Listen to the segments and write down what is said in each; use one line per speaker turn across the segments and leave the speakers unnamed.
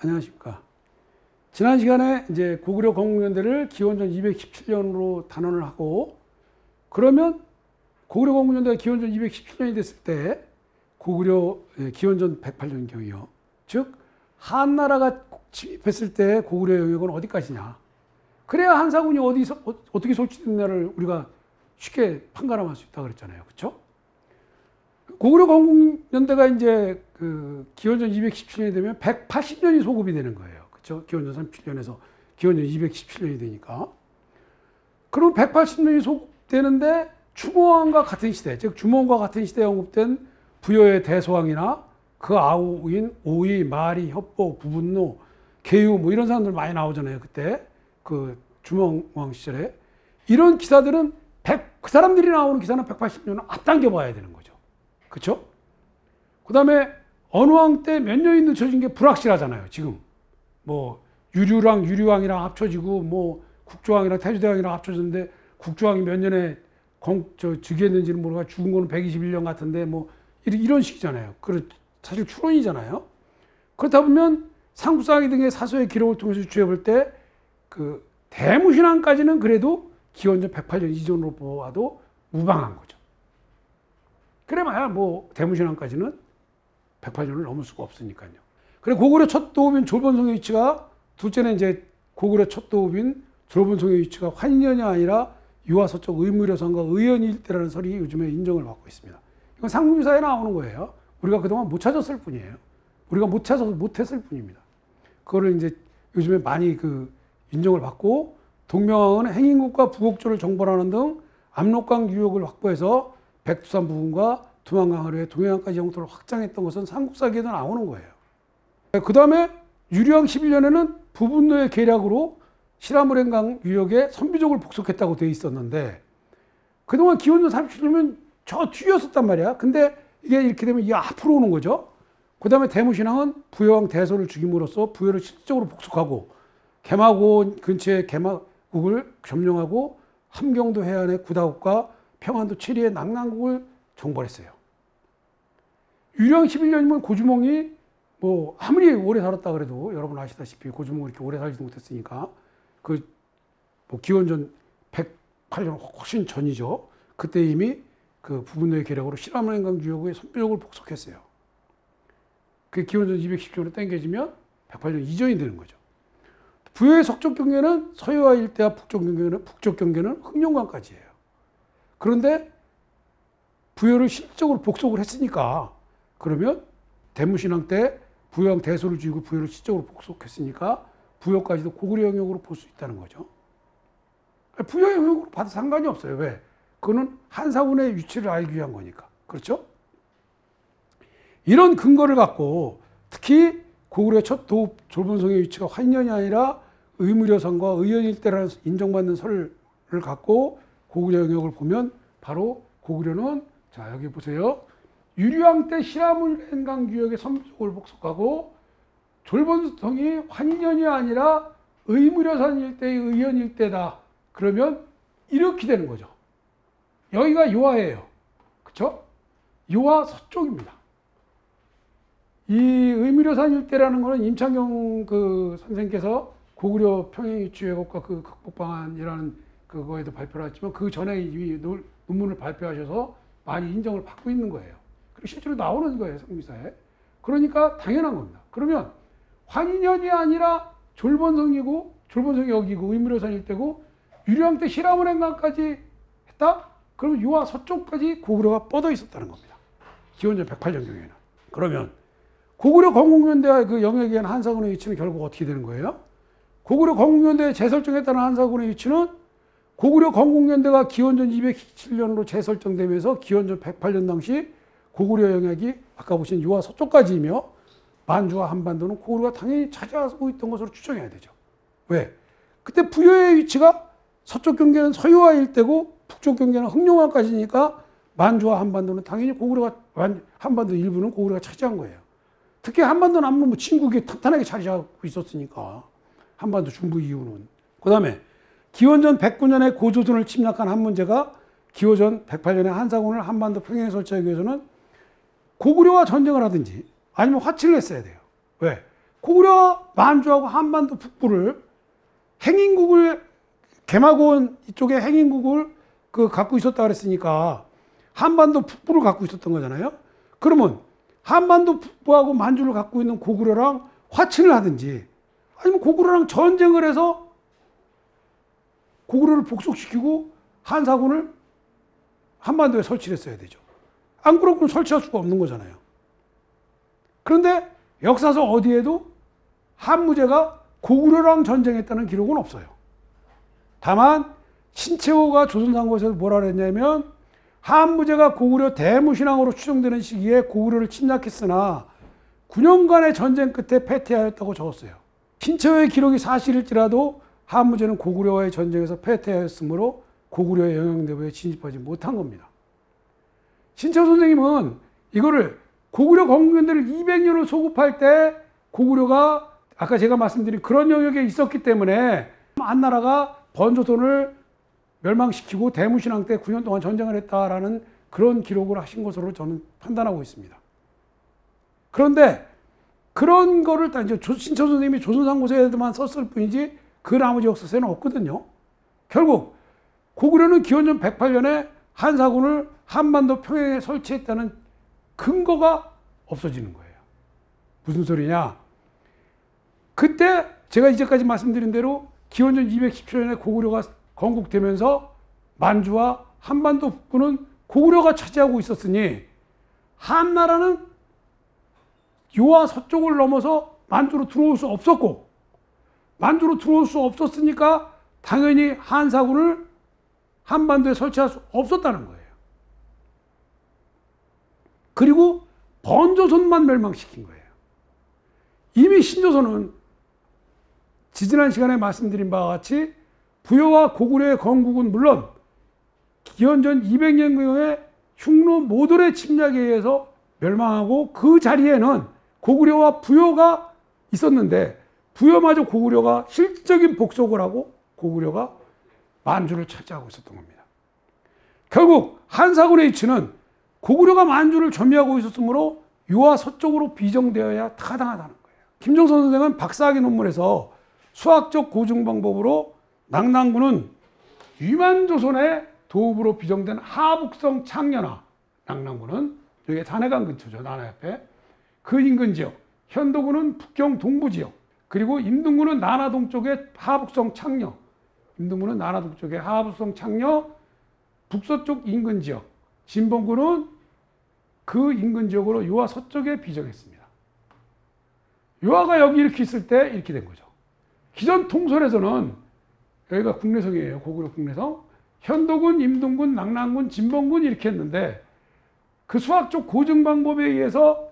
안녕하십니까. 지난 시간에 이제 고구려 건국연대를 기원전 217년으로 단원을 하고, 그러면 고구려 건국연대가 기원전 217년이 됐을 때 고구려 기원전 108년경이요. 즉 한나라가 침입했을 때 고구려 영역은 어디까지냐. 그래야 한사군이 어디서 어떻게 설치됐냐를 우리가 쉽게 판가름할 수 있다 그랬잖아요. 그렇죠? 고구려 건국연대가 이제 그 기원전 217년이 되면 180년이 소급이 되는 거예요. 그렇죠? 기원전 37년에서 기원전 217년이 되니까. 그럼 180년이 소급되는데 주몽왕과 같은 시대, 즉 주몽왕과 같은 시대에 언급된 부여의 대소왕이나 그 아우인 오이, 마리, 협보, 부분노, 계유 뭐 이런 사람들 많이 나오잖아요. 그때 그 주몽왕 시절에. 이런 기사들은 그 사람들이 나오는 기사는 180년을 앞당겨 봐야 되는 거죠. 그렇죠? 그 다음에 어느 왕 때 몇 년이 늦춰진 게 불확실하잖아요. 지금 뭐 유류왕이랑 합쳐지고 뭐 국조왕이랑 태조대왕이랑 합쳐졌는데 국조왕이 몇 년에 즉위했는지는 모르고 죽은 거는 121년 같은데 뭐 이런 식이잖아요. 사실 추론이잖아요. 그렇다 보면 삼국사기 등의 사서의 기록을 통해서 추측해볼 때 그 대무신왕까지는 그래도 기원전 108년 이전으로 보아도 무방한 거죠. 그래봐야 뭐 대무신왕까지는 108년을 넘을 수가 없으니까요. 그래 고구려 첫 도읍인 졸본성의 위치가, 둘째는 이제 고구려 첫 도읍인 졸본성의 위치가 환년이 아니라 유화 서쪽 의무려산과 의연이 일대라는 설이 요즘에 인정을 받고 있습니다. 이건 상국유사에 나오는 거예요. 우리가 그동안 못 찾았을 뿐이에요. 우리가 못 찾아서 못했을 뿐입니다. 그거를 이제 요즘에 많이 인정을 받고, 동명왕은 행인국과 부곡조를 정벌하는 등 압록강 유역을 확보해서 백두산 부근과 두만강 하류에 동해안까지 영토를 확장했던 것은 삼국사기에도 나오는 거예요. 그 다음에 유류왕 11년에는 부분노의 계략으로 시라무렌강 유역에 선비족을 복속했다고 되어 있었는데, 그동안 기원전 37년이면 저 뒤였었단 말이야. 근데 이게 이렇게 되면 이 앞으로 오는 거죠. 그 다음에 대무신왕은 부여왕 대소를 죽임으로써 부여를 실질적으로 복속하고, 개마고 근처의 개마국을 점령하고 함경도 해안의 구다국과 평안도 7위의 낙랑국을 정벌했어요. 유령 11년이면 고주몽이 뭐 아무리 오래 살았다 그래도 여러분 아시다시피 고주몽이 이렇게 오래 살지도 못했으니까 뭐 기원전 108년 훨씬 전이죠. 그때 이미 그 부분노의 계략으로 시라무렌강 유역의 선비족을 복속했어요. 그 기원전 210년으로 당겨지면 108년 이전이 되는 거죠. 부여의 서쪽 경계는 서해와 일대와 북쪽 경계는 흑룡강까지예요. 그런데 부여를 실질적으로 복속을 했으니까, 그러면 대무신왕 때 부여왕 대소를 죽이고 부여를 실질적으로 복속했으니까 부여까지도 고구려 영역으로 볼 수 있다는 거죠. 부여 영역으로 봐도 상관이 없어요. 왜? 그거는 한사군의 위치를 알기 위한 거니까. 그렇죠? 이런 근거를 갖고 특히 고구려 첫 도읍 졸본성의 위치가 환년이 아니라 의무려산과 의연일대라는 인정받는 설을 갖고 고구려 영역을 보면, 바로 고구려는, 자 여기 보세요. 유류왕 때 시라무렌강 유역의 선비족을 복속하고, 졸본성이 환년이 아니라 의무려산 일대의 의연 일대다. 그러면 이렇게 되는 거죠. 여기가 요하예요. 그렇죠? 요하 서쪽입니다. 이 의무려산 일대라는 것은 임창경 선생께서 고구려 평행위치 왜곡과 극복 방안이라는 그거에도 발표를 했지만, 그 전에 이미 논문을 발표하셔서 많이 인정을 받고 있는 거예요. 그리고 실제로 나오는 거예요, 성기사에. 그러니까 당연한 겁니다. 그러면 환인연이 아니라 졸본성이고, 졸본성이 여기고 의무려산 일대고, 유령 때 시라무렌강까지 했다? 그러면 유화 서쪽까지 고구려가 뻗어 있었다는 겁니다. 기원전 108년 경에는. 그러면 고구려 건국연대와 그 영역에 대한 한사군의 위치는 결국 어떻게 되는 거예요? 고구려 건국연대에 재설정에 따른 한사군의 위치는, 고구려 건국연대가 기원전 217년으로 재설정되면서 기원전 108년 당시 고구려 영역이 아까 보신 유화 서쪽까지이며, 만주와 한반도는 고구려가 당연히 차지하고 있던 것으로 추정해야 되죠. 왜? 그때 부여의 위치가 서쪽 경계는 서유화 일대고 북쪽 경계는 흑룡강까지니까 만주와 한반도는 당연히 고구려가, 한반도 일부는 고구려가 차지한 거예요. 특히 한반도 남부 뭐 진국이 탄탄하게 자리하고 있었으니까, 한반도 중부 이후는. 그 다음에 기원전 109년에 고조선을 침략한 한문제가 기호전 108년에 한사군을 한반도 평양에 설치하기 위해서는 고구려와 전쟁을 하든지 아니면 화친을 했어야 돼요. 왜? 고구려와 만주하고 한반도 북부를 행인국을 개마고원 이쪽에 행인국을 갖고 있었다 그랬으니까 한반도 북부를 갖고 있었던 거잖아요. 그러면 한반도 북부하고 만주를 갖고 있는 고구려랑 화친을 하든지 아니면 고구려랑 전쟁을 해서 고구려를 복속시키고 한사군을 한반도에 설치를 했어야 되죠. 안 그러고는 설치할 수가 없는 거잖아요. 그런데 역사서 어디에도 한무제가 고구려랑 전쟁했다는 기록은 없어요. 다만 신채호가 조선상고에서 뭐라 그랬냐면 한무제가 고구려 대무신왕으로 추정되는 시기에 고구려를 침략했으나 9년간의 전쟁 끝에 패퇴하였다고 적었어요. 신채호의 기록이 사실일지라도 한무제는 고구려와의 전쟁에서 패퇴하였으므로 고구려의 영향대부에 진입하지 못한 겁니다. 신채호 선생님은 이거를 고구려 건국연대를 200년을 소급할 때 고구려가 아까 제가 말씀드린 그런 영역에 있었기 때문에 한나라가 번조선을 멸망시키고 대무신왕 때 9년 동안 전쟁을 했다라는 그런 기록을 하신 것으로 저는 판단하고 있습니다. 그런데 그런 거를 이제 신채호 선생님이 조선상고서에만 썼을 뿐이지 그 나머지 역사서에는 없거든요. 결국 고구려는 기원전 108년에 한사군을 한반도 평양에 설치했다는 근거가 없어지는 거예요. 무슨 소리냐? 그때 제가 이제까지 말씀드린 대로 기원전 217년에 고구려가 건국되면서 만주와 한반도 북부는 고구려가 차지하고 있었으니 한나라는 요하 서쪽을 넘어서 만주로 들어올 수 없었고 만주로 들어올 수 없었으니까 당연히 한사군을 한반도에 설치할 수 없었다는 거예요. 그리고 번조선만 멸망시킨 거예요. 이미 신조선은 지지난 시간에 말씀드린 바와 같이 부여와 고구려의 건국은 물론 기원전 200년경에 흉노 모돌의 침략에 의해서 멸망하고 그 자리에는 고구려와 부여가 있었는데 부여마저 고구려가 실질적인 복속을 하고 고구려가 만주를 차지하고 있었던 겁니다. 결국 한사군의 위치는 고구려가 만주를 점유하고 있었으므로 유화 서쪽으로 비정되어야 타당하다는 거예요. 김종선 선생은 박사학위 논문에서 수학적 고증 방법으로 낙랑군은 위만조선의 도읍으로 비정된 하북성 창녀나 낙랑군은 여기 단해강 근처죠. 난해 옆에 그 인근 지역, 현도군은 북경 동부 지역, 그리고 임등군은 난하동 쪽의 하북성 창녀, 임등군은 난하동 쪽의 하북성 창녀 북서쪽 인근 지역, 진봉군은 그 인근 지역으로 유화 서쪽에 비정했습니다. 유화가 여기 이렇게 있을 때 이렇게 된 거죠. 기존 통솔에서는 여기가 국내성이에요. 고구려 국내성. 현도군, 임등군, 낙랑군, 진봉군 이렇게 했는데 그 수학적 고증 방법에 의해서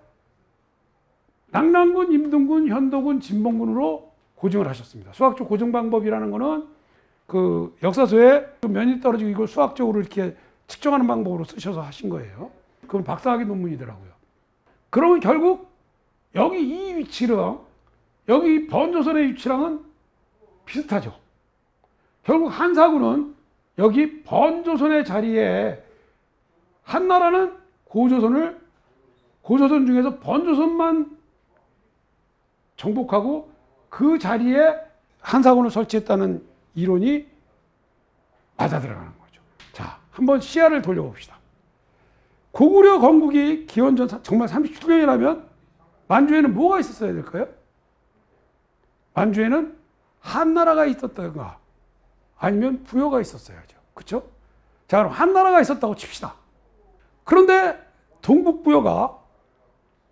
낙랑군, 임등군, 현도군, 진봉군으로 고증을 하셨습니다. 수학적 고증 방법이라는 거는 그 역사서에 면이 떨어지고 이걸 수학적으로 이렇게 측정하는 방법으로 쓰셔서 하신 거예요. 그건 박사학위 논문이더라고요. 그러면 결국 여기 이 위치랑 여기 번조선의 위치랑은 비슷하죠. 결국 한사군은 여기 번조선의 자리에 한나라는 고조선 중에서 번조선만 정복하고 그 자리에 한사군을 설치했다는 이론이 맞아 들어가는 거죠. 자, 한번 시야를 돌려봅시다. 고구려 건국이 기원전 정말 37년이라면 만주에는 뭐가 있었어야 될까요? 만주에는 한나라가 있었던가 아니면 부여가 있었어야죠. 그렇죠? 자, 그럼 한나라가 있었다고 칩시다. 그런데 동북부여가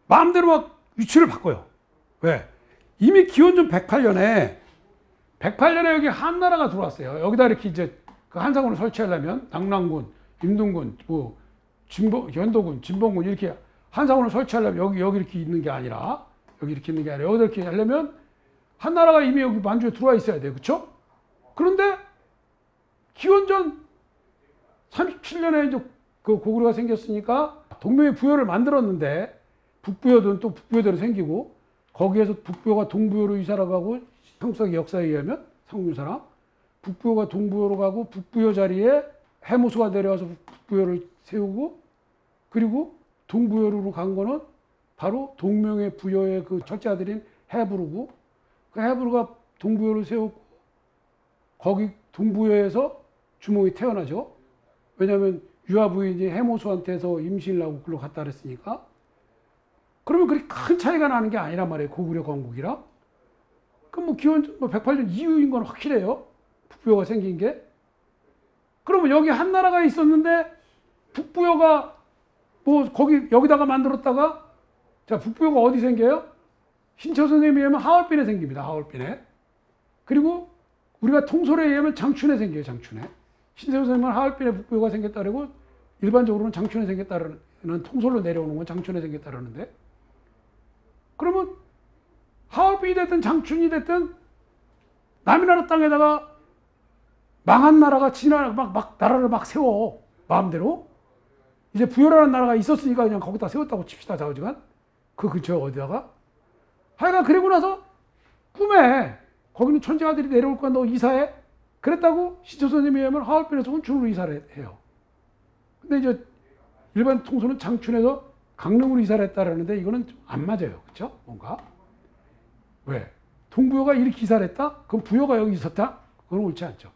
마음대로 막 위치를 바꿔요. 왜? 이미 기원전 108년에 여기 한나라가 들어왔어요. 여기다 이렇게 이제 그 한사군을 설치하려면 낙랑군, 임등군, 뭐 현도군, 진봉군 이렇게 한사군을 설치하려면 여기 이렇게 있는 게 아니라 여기다 이렇게 하려면 한나라가 이미 여기 만주에 들어와 있어야 돼요. 그렇죠? 그런데 기원전 37년에 이제 그 고구려가 생겼으니까 동명의 부여를 만들었는데 북부여든 또 북부여대로 생기고 거기에서 북부여가 동부여로 이사를 가고 형성의 역사에 의하면 상류사랑 북부여가 동부여로 가고 북부여 자리에 해모수가 내려와서 북부여를 세우고, 그리고 동부여로 간 거는 바로 동명의 부여의 그 첫째 아들인 헤브루고, 그 헤브루가 동부여를 세우고, 거기 동부여에서 주몽이 태어나죠. 왜냐하면 유아 부인이 해모수한테서 임신을 하고 글로 갔다 그랬으니까. 그러면 그렇게 큰 차이가 나는 게 아니란 말이에요. 고구려 건국이랑. 그럼 뭐 기원전 108년 이후인 건 확실해요. 북부여가 생긴 게. 그러면 여기 한 나라가 있었는데 북부여가 뭐 여기다가 만들었다가, 자, 북부여가 어디 생겨요? 신처 선생님에 의하면 하얼빈에 생깁니다. 하얼빈에. 그리고 우리가 통솔에 의하면 장춘에 생겨요. 장춘에. 신처 선생님은 하얼빈에 북부여가 생겼다 그러고, 일반적으로는 장춘에 생겼다는, 통솔로 내려오는 건 장춘에 생겼다 그러는데, 그러면 하얼빈이 됐든 장춘이 됐든 남이나라 땅에다가 망한 나라가 막 나라를 막 세워. 마음대로. 이제 부여라는 나라가 있었으니까 그냥 거기다 세웠다고 칩시다. 자오지간. 그 근처에 어디다가. 하여간 그리고 나서 꿈에 거기는 천지아들이 내려올 거야. 너 이사해. 그랬다고 신처선님에 의하면 하얼빈에서 훈춘으로 이사를 해요. 근데 이제 일반 통솔은 장춘에서 강릉으로 이사를 했다라는데 이거는 좀 안 맞아요. 그렇죠? 뭔가. 왜? 동부여가 이렇게 이사를 했다? 그럼 부여가 여기 있었다? 그건 옳지 않죠.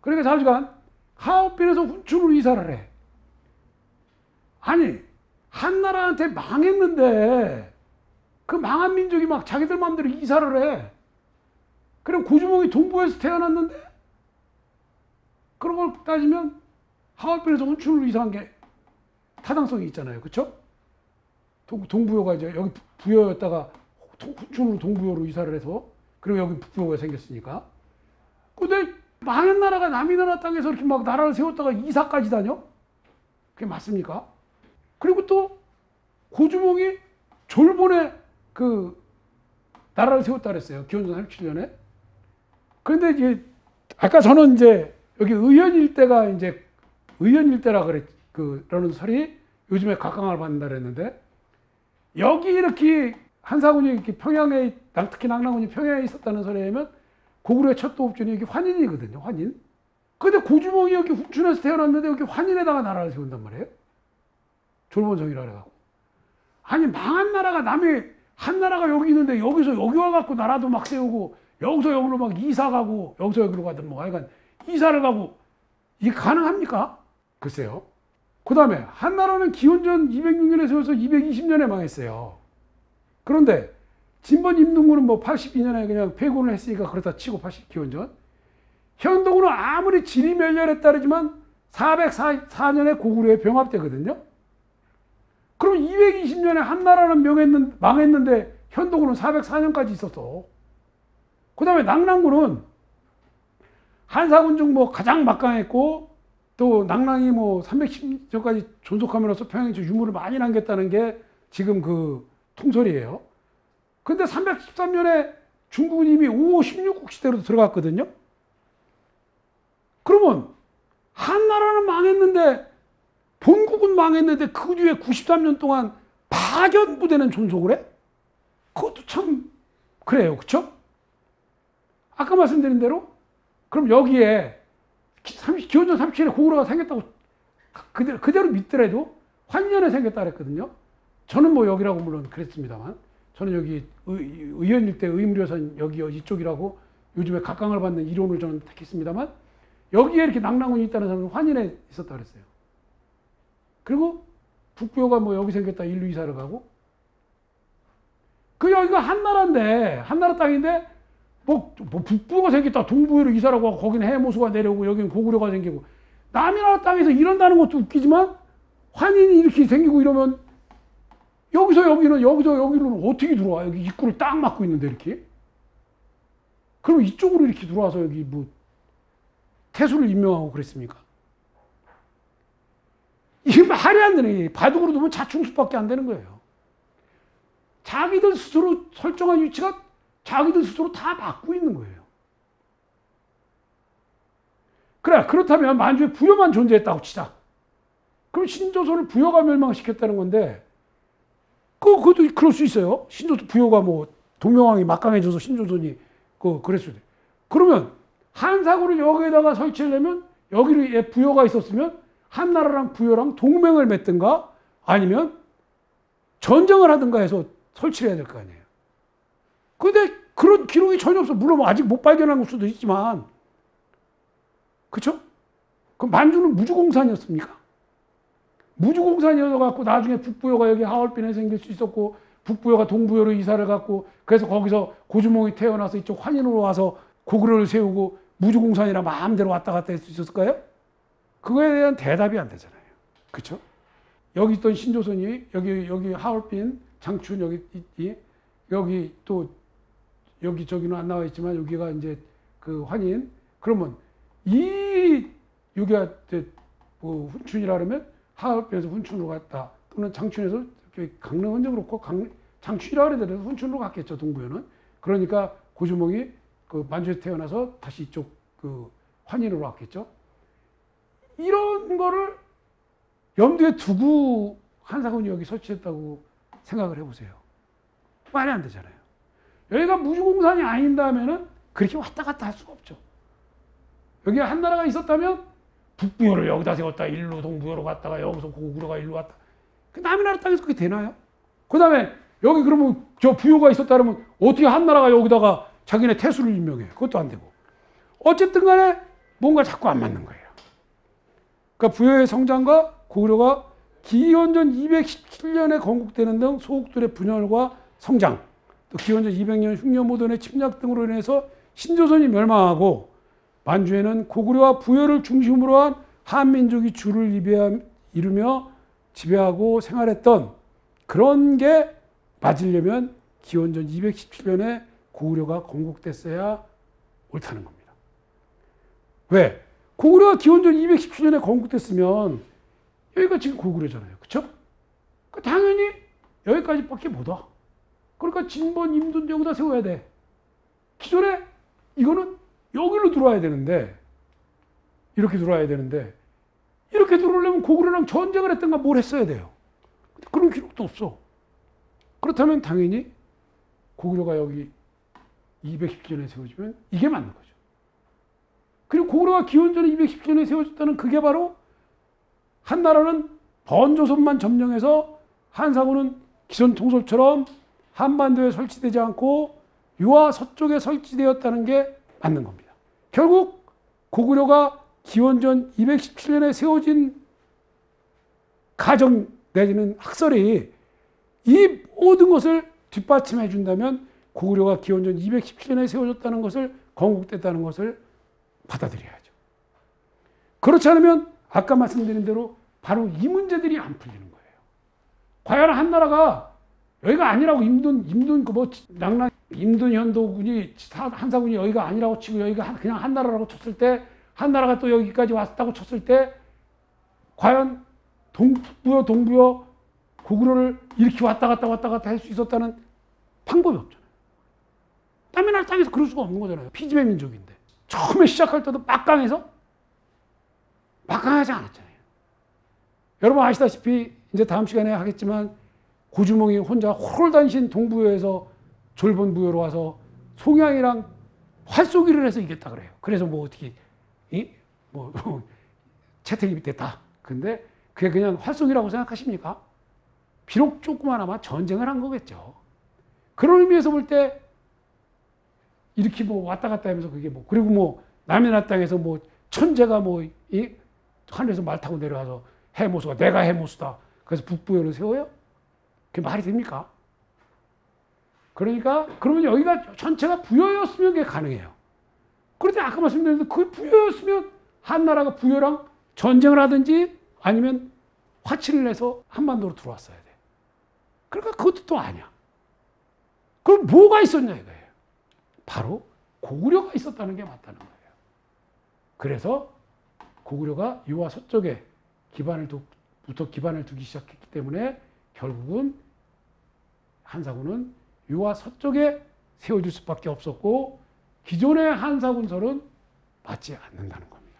그러니까 자오지간 하얼빈에서 훈춘으로 이사를 해. 아니, 한나라한테 망했는데 그 망한 민족이 막 자기들 마음대로 이사를 해. 그럼 고주몽이 동부에서 태어났는데, 그런 걸 따지면 하얼빈에서 훈춘으로 이사한 게 타당성이 있잖아요. 그렇죠? 동부여가 이제 여기 부여였다가 훈춘으로 동부여로 이사를 해서, 그리고 여기 북부여가 생겼으니까. 근데 망한 나라가 남이 나라 땅에서 이렇게 막 나라를 세웠다가 이사까지 다녀? 그게 맞습니까? 그리고 또 고주몽이 졸본에 그 나라를 세웠다 그랬어요. 기원전 37년에. 그런데 이제 아까 저는 이제 여기 의연 일대가 이제 의연 일대라 그러는 설이 요즘에 각광을 받는다 그랬는데, 여기 이렇게 한사군이 이렇게 평양에, 특히 낙랑군이 평양에 있었다는 설에 의하면 고구려의 첫 도읍전이 여기 환인이거든요. 환인. 근데 고주몽이 여기 훈춘에서 태어났는데 여기 환인에다가 나라를 세운단 말이에요. 졸본성이라 그래갖고. 아니, 망한 나라가 한 나라가 여기 있는데 여기서 여기 와갖고 나라도 막 세우고, 여기서 여기로 막 이사 가고, 여기서 여기로 가든 뭐 하여간 이사를 가고, 이게 가능합니까? 글쎄요. 그 다음에 한나라는 기원전 206년에 세워서 220년에 망했어요. 그런데 진번 임등군은 뭐 82년에 그냥 폐군을 했으니까 그렇다 치고 기원전. 현동군은 아무리 진이 멸렬에 따르지만 404년에 고구려에 병합되거든요. 그럼 220년에 한나라는 망했는데 현동군은 404년까지 있었어. 그 다음에 낙랑군은 한사군 중 뭐 가장 막강했고, 또 낙랑이 뭐 310년까지 존속하면서 평양에서 유물을 많이 남겼다는 게 지금 그 통설이에요. 근데 313년에 중국은 이미 5, 16국 시대로 들어갔거든요. 그러면 한나라는 망했는데, 본국은 망했는데 그 뒤에 93년 동안 파견부대는 존속을 해? 그것도 참 그래요. 그쵸? 아까 말씀드린 대로, 그럼 여기에 기원전 37년에 고구려가 생겼다고 그대로 믿더라도 환년에 생겼다 그랬거든요. 저는 뭐 여기라고 물론 그랬습니다만, 저는 여기 의연 일대 의무려선 여기 이쪽이라고 요즘에 각광을 받는 이론을 저는 택했습니다만, 여기에 이렇게 낙랑군이 있다는 사람은 환인에 있었다 그랬어요. 그리고 북부여가 뭐 여기 생겼다 일루 이사를 가고, 그 여기가 한나라인데, 한나라 땅인데 뭐 북부여가 생겼다 동부여로 이사라고 하고, 거기는 해모수가 내려오고 여기는 고구려가 생기고, 남이나라 땅에서 이런다는 것도 웃기지만 환인이 이렇게 생기고 이러면 여기서 여기로는 어떻게 들어와? 여기 입구를 딱 막고 있는데 이렇게. 그럼 이쪽으로 이렇게 들어와서 여기 뭐 태수를 임명하고 그랬습니까? 이게 말이 안 되네. 바둑으로 두면 자충수밖에 안 되는 거예요. 자기들 스스로 설정한 위치가 자기들 스스로 다 막고 있는 거예요. 그래, 그렇다면 만주에 부여만 존재했다고 치자. 그럼 신조선을 부여가 멸망시켰다는 건데, 그것도 그럴 수 있어요. 부여가 뭐 동명왕이 막강해져서 신조선이 그랬어요. 그러면 한사군을 여기에다가 설치하려면 여기에 부여가 있었으면 한나라랑 부여랑 동맹을 맺든가 아니면 전쟁을 하든가 해서 설치를 해야 될 거 아니에요. 근데 그런 기록이 전혀 없어. 물론 아직 못 발견한 걸 수도 있지만. 그쵸? 그럼 만주는 무주공산이었습니까? 무주공산이어서 갖고 나중에 북부여가 여기 하얼빈에 생길 수 있었고 북부여가 동부여로 이사를 갖고 그래서 거기서 고주몽이 태어나서 이쪽 환인으로 와서 고구려를 세우고 무주공산이라 마음대로 왔다 갔다 할 수 있었을까요? 그거에 대한 대답이 안 되잖아요. 그쵸? 여기 있던 신조선이 여기 하얼빈, 장춘 여기 또 여기 저기는 안 나와 있지만 여기가 이제 그 환인. 그러면 여기가 뭐 훈춘이라 그러면 하얼빈에서 훈춘으로 갔다. 또는 장춘에서 강릉 언제 그렇고 장춘이라 그래야 되나 훈춘으로 갔겠죠, 동부에는. 그러니까 고주몽이 그 만주에서 태어나서 다시 이쪽 그 환인으로 왔겠죠. 이런 거를 염두에 두고 한사군이 여기 설치했다고 생각을 해보세요. 말이 안 되잖아요. 여기가 무주공산이 아닌다면은 그렇게 왔다 갔다 할 수가 없죠. 여기 한나라가 있었다면 북부여를 여기다 세웠다. 일로 동부여로 갔다가 여기서 고구려가 일로 왔다. 남의 나라 땅에서 그게 되나요? 그 다음에 여기 그러면 저 부여가 있었다 그러면 어떻게 한나라가 여기다가 자기네 태수를 임명해? 그것도 안 되고. 어쨌든 간에 뭔가 자꾸 안 맞는 거예요. 그러니까 부여의 성장과 고구려가 기원전 217년에 건국되는 등 소국들의 분열과 성장, 또 기원전 200년 흉년모돈의 침략 등으로 인해서 신조선이 멸망하고 만주에는 고구려와 부여를 중심으로 한 한민족이 주를 이루며 지배하고 생활했던 그런 게 맞으려면 기원전 217년에 고구려가 건국됐어야 옳다는 겁니다. 왜? 고구려가 기원전 217년에 건국됐으면 여기가 지금 고구려잖아요. 그쵸? 당연히 여기까지밖에 못 와. 그러니까 진번, 임둔 여기다 세워야 돼. 기존에 이거는 여기로 들어와야 되는데 이렇게 들어와야 되는데 이렇게 들어오려면 고구려랑 전쟁을 했던가 뭘 했어야 돼요. 근데 그런 기록도 없어. 그렇다면 당연히 고구려가 여기 210년에 세워지면 이게 맞는 거죠. 그리고 고구려가 기원전 210년에 세워졌다는 그게 바로 한나라는 번조선만 점령해서 한사군은 기존 통솔처럼 한반도에 설치되지 않고 유화 서쪽에 설치되었다는 게 맞는 겁니다. 결국 고구려가 기원전 217년에 세워진 가정 내지는 학설이 이 모든 것을 뒷받침해 준다면 고구려가 기원전 217년에 세워졌다는 것을 건국됐다는 것을 받아들여야죠. 그렇지 않으면 아까 말씀드린 대로 바로 이 문제들이 안 풀리는 거예요. 과연 한나라가 여기가 아니라고 임둔 현도군이 한사군이 여기가 아니라고 치고 여기가 그냥 한나라라고 쳤을 때 한나라가 또 여기까지 왔다고 쳤을 때 과연 동부여 고구려를 이렇게 왔다 갔다 할 수 있었다는 방법이 없잖아요. 남의 나라 땅에서 그럴 수가 없는 거잖아요. 피지배 민족인데. 처음에 시작할 때도 막강하지 않았잖아요. 여러분 아시다시피 이제 다음 시간에 하겠지만 고주몽이 혼자 홀단신 동부여에서 졸본부여로 와서 송양이랑 활쏘기를 해서 이겼다 그래요. 그래서 뭐 어떻게 채택이 됐다. 근데 그게 그냥 활쏘기라고 생각하십니까? 비록 조그마나마 전쟁을 한 거겠죠. 그런 의미에서 볼 때 이렇게 뭐 왔다 갔다 하면서 그게 뭐 그리고 뭐 남의 나라 땅에서 뭐 천재가 하늘에서 말 타고 내려와서 해모수가 내가 해모수다. 그래서 북부여를 세워요? 그게 말이 됩니까? 그러니까 그러면 여기가 전체가 부여였으면 그게 가능해요. 그런데 아까 말씀드렸는데 그 부여였으면 한나라가 부여랑 전쟁을 하든지 아니면 화치를 내서 한반도로 들어왔어야 돼. 그러니까 그것도 또 아니야. 그럼 뭐가 있었냐 이거예요. 바로 고구려가 있었다는 게 맞다는 거예요. 그래서 고구려가 유화 서쪽에 기반을 두기 시작했기 때문에 결국은 한사군은 유화 서쪽에 세워질 수밖에 없었고 기존의 한사군설은 맞지 않는다는 겁니다.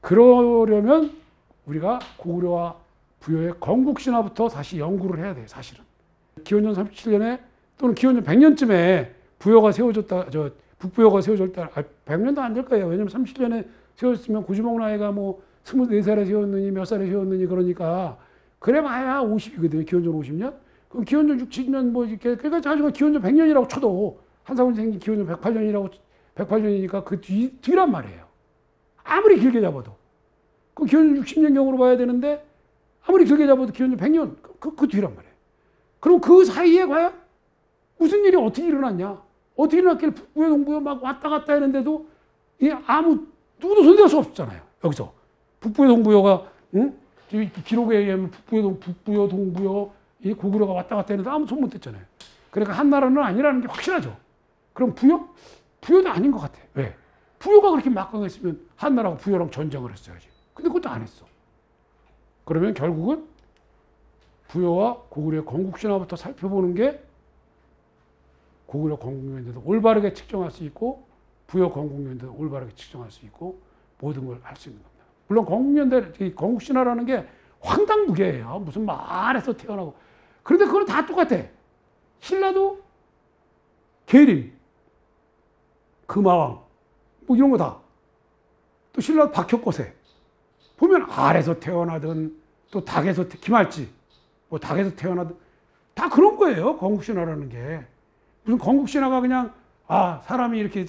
그러려면 우리가 고구려와 부여의 건국신화부터 다시 연구를 해야 돼요. 사실은. 기원전 37년에 또는 기원전 100년쯤에 북부여가 세워졌다. 100년도 안 될 거예요. 왜냐하면 37년에 세웠으면 구주목 나이가 뭐 24살에 세웠느니 몇 살에 세웠느니 그러니까 그래 봐야 50이거든요. 기원전 50년. 그럼 기원전 6, 70년 뭐 이렇게 그러니까 자주가 기원전 100년이라고 쳐도 한사훈이 생긴 기원전 108년이라고 108년이니까 그 뒤란 말이에요. 아무리 길게 잡아도. 그 기원전 60년경으로 봐야 되는데 아무리 길게 잡아도 기원전 100년 그 뒤란 말이에요. 그럼 그 사이에 과연 무슨 일이 어떻게 일어났냐? 어떻게 일어났길래 북부여 동부여 막 왔다 갔다 했는데도 아무 누구도 손댈 수 없었잖아요. 여기서 북부여 동부여가 응? 기록에 의하면 북부여 동부여 이 고구려가 왔다 갔다 했는데 아무 손 못 댔잖아요. 그러니까 한 나라는 아니라는 게 확실하죠. 그럼 부여도 아닌 것 같아. 왜? 부여가 그렇게 막강했으면 한나라가 부여랑 전쟁을 했어야지. 근데 그것도 안 했어. 그러면 결국은 부여와 고구려의 건국신화부터 살펴보는 게 고구려 건국연대도 올바르게 측정할 수 있고 부여 건국연대도 올바르게 측정할 수 있고 모든 걸 할 수 있는 겁니다. 물론 건국연대, 건국신화라는 게 황당무계예요. 무슨 말에서 태어나고. 그런데 그건 다 똑같아. 신라도 계림, 금화왕 뭐 이런 거 다. 또 신라도 박혁거세. 보면 알에서 태어나든 또 닭에서 김할지 뭐 닭에서 태어나든 다 그런 거예요. 건국신화라는 게. 무슨 건국신화가 그냥 사람이 이렇게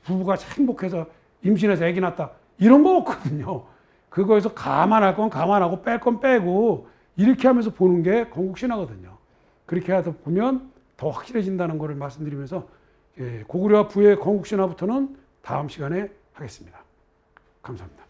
부부가 행복해서 임신해서 아기 낳았다 이런 거 없거든요. 그거에서 감안할 건 감안하고 뺄 건 빼고 이렇게 하면서 보는 게 건국신화거든요. 그렇게 해서 보면 더 확실해진다는 것을 말씀드리면서 고구려와 부의 건국신화부터는 다음 시간에 하겠습니다. 감사합니다.